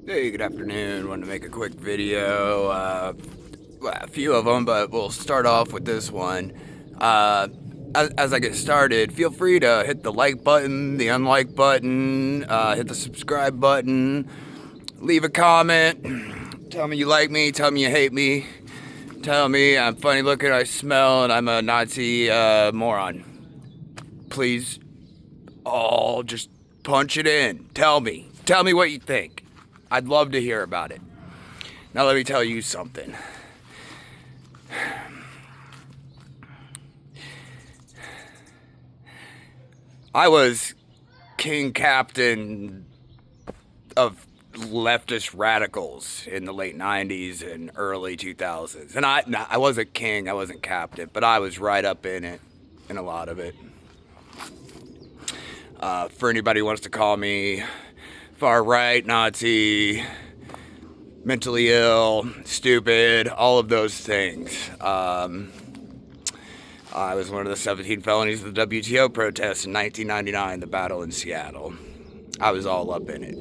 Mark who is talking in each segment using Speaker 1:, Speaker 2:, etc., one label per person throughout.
Speaker 1: Hey, good afternoon. Wanted to make a quick video. A few of them, but we'll start off with this one. Uh, as I get started, feel free to hit the like button, the unlike button, hit the subscribe button, leave a comment. Tell me you like me, tell me you hate me, tell me I'm funny looking, I smell, and I'm a Nazi moron. Please, all just punch it in. Tell me. Tell me what you think. I'd love to hear about it. Now let me tell you something. I was king captain of leftist radicals in the late 90s and early 2000s. And I wasn't king, I wasn't captain, but I was right up in it, in a lot of it. For anybody who wants to call me far right, Nazi, mentally ill, stupid, all of those things. I was one of the 17 felonies of the WTO protests in 1999, the battle in Seattle. I was all up in it.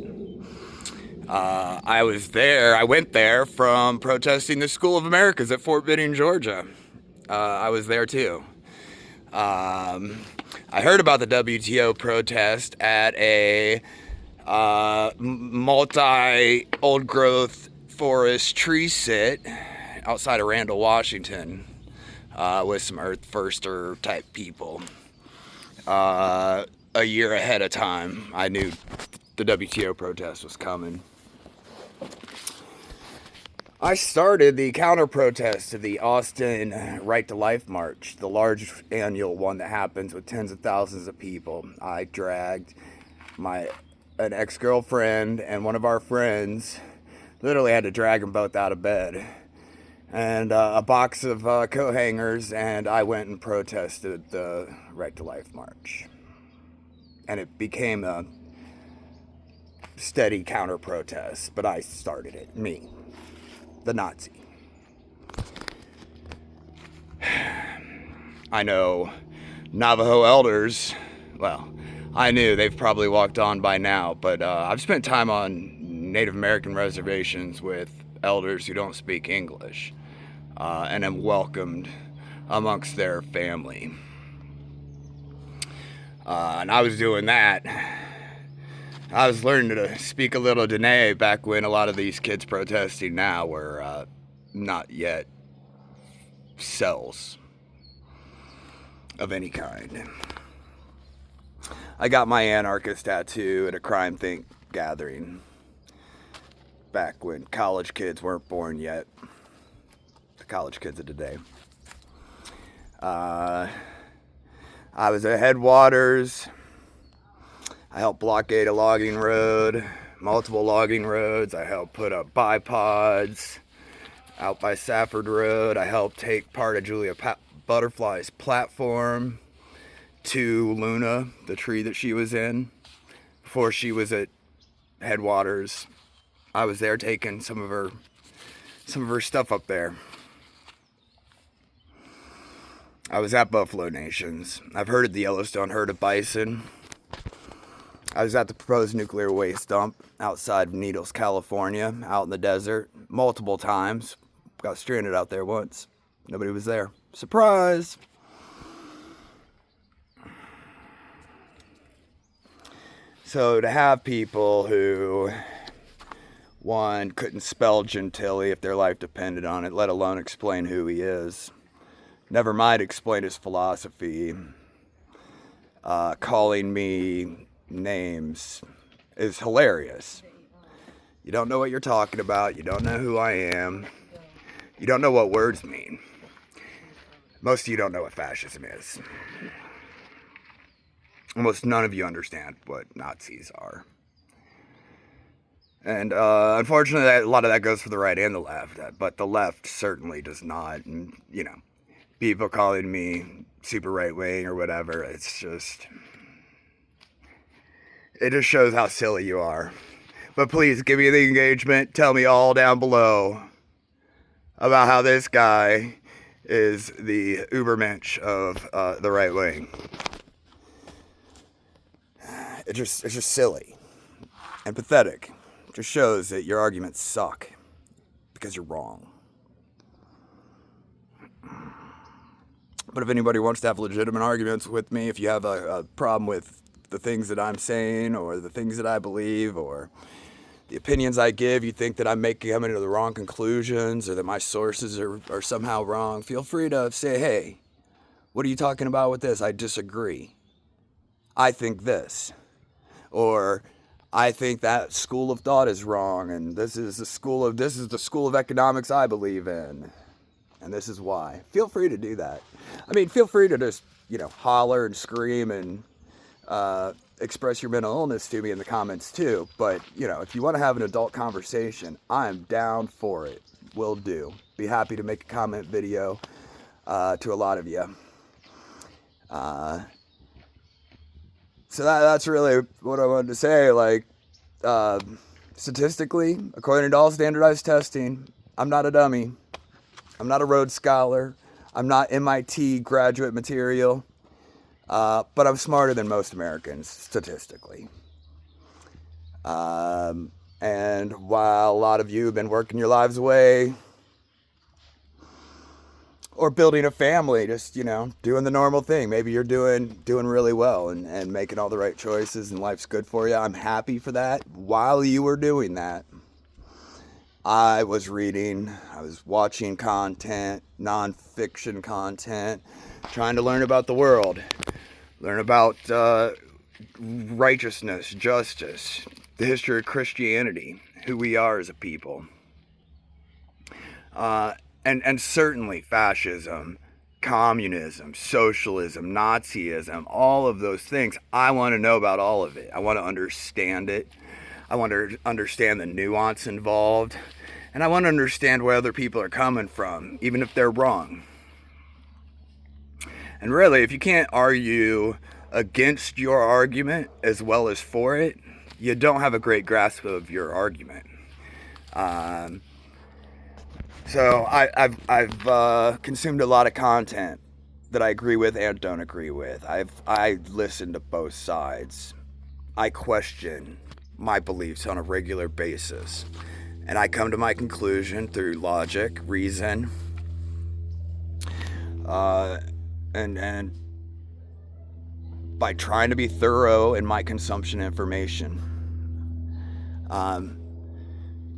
Speaker 1: I went there from protesting the School of Americas at Fort Benning, Georgia. I was there too. I heard about the WTO protest at a multi old growth forest tree sit outside of Randall, Washington, with some Earth Firster type people. A year ahead of time, I knew the WTO protest was coming. I started the counter protest to the Austin Right to Life March, the large annual one that happens with tens of thousands of people. I dragged an ex-girlfriend and one of our friends, literally had to drag them both out of bed, and a box of coat hangers, and I went and protested the Right to Life March. And it became a steady counter protest, but I started it, me, the Nazi. I know Navajo elders, well, I knew they've probably walked on by now, but I've spent time on Native American reservations with elders who don't speak English, and am welcomed amongst their family. And I was doing that. I was learning to speak a little Dene back when a lot of these kids protesting now were not yet cells of any kind. I got my anarchist tattoo at a crime think gathering back when college kids weren't born yet. The college kids of today. I was at Headwaters. I helped blockade a logging road, multiple logging roads. I helped put up bipods out by Safford Road. I helped take part of Julia Butterfly's platform to Luna, the tree that she was in, before she was at Headwaters. I was there taking some of her stuff up there. I was at Buffalo Nations. I've heard of the Yellowstone herd of bison. I was at the proposed nuclear waste dump outside of Needles, California, out in the desert, multiple times. Got stranded out there once. Nobody was there. Surprise! So to have people who, one, couldn't spell Gentili if their life depended on it, let alone explain who he is, never mind explain his philosophy, calling me names is hilarious. You don't know what you're talking about. You don't know who I am. You don't know what words mean. Most of you don't know what fascism is. Almost none of you understand what Nazis are. And unfortunately, a lot of that goes for the right and the left. But the left certainly does not. And, you know, people calling me super right wing or whatever, it just shows how silly you are. But please give me the engagement. Tell me all down below about how this guy is the Ubermensch of the right wing. It's just silly and pathetic just shows that your arguments suck because you're wrong. But if anybody wants to have legitimate arguments with me, if you have a problem with the things that I'm saying or the things that I believe or the opinions I give, you think that I'm coming to the wrong conclusions or that my sources are somehow wrong, feel free to say, hey, what are you talking about with this? I disagree. I think this. Or I think that school of thought is wrong and this is the school of economics I believe in. And this is why. Feel free to do that. I mean, feel free to just, holler and scream and express your mental illness to me in the comments too. But, if you want to have an adult conversation, I'm down for it. Will do. Be happy to make a comment video to a lot of you. So that's really what I wanted to say. Like, statistically, according to all standardized testing, I'm not a dummy. I'm not a Rhodes Scholar. I'm not MIT graduate material. But I'm smarter than most Americans, statistically. And while a lot of you have been working your lives away, or building a family, just, doing the normal thing. Maybe you're doing really well and making all the right choices and life's good for you. I'm happy for that. While you were doing that, I was reading, I was watching content, nonfiction content, trying to learn about the world. Learn about righteousness, justice, the history of Christianity, who we are as a people. And certainly fascism, communism, socialism, Nazism, all of those things. I want to know about all of it. I want to understand it. I want to understand the nuance involved. And I want to understand where other people are coming from, even if they're wrong. And really, if you can't argue against your argument as well as for it, you don't have a great grasp of your argument. So I've consumed a lot of content that I agree with and don't agree with. I listen to both sides. I question my beliefs on a regular basis. And I come to my conclusion through logic, reason, and by trying to be thorough in my consumption of information.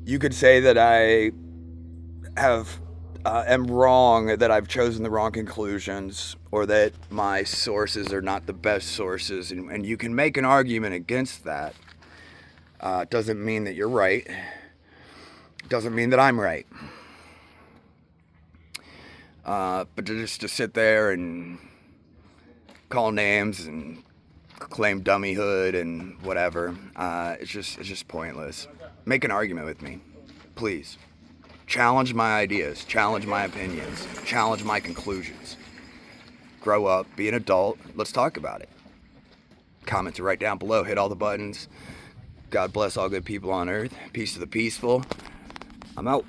Speaker 1: You could say that I am wrong, that I've chosen the wrong conclusions, or that my sources are not the best sources, and you can make an argument against that. Doesn't mean that you're right. Doesn't mean that I'm right. But just to sit there and call names and claim dummyhood and whatever, it's just pointless. Make an argument with me, please. Challenge my ideas, challenge my opinions, challenge my conclusions. Grow up, be an adult, let's talk about it. Comments are right down below, hit all the buttons. God bless all good people on earth. Peace to the peaceful. I'm out.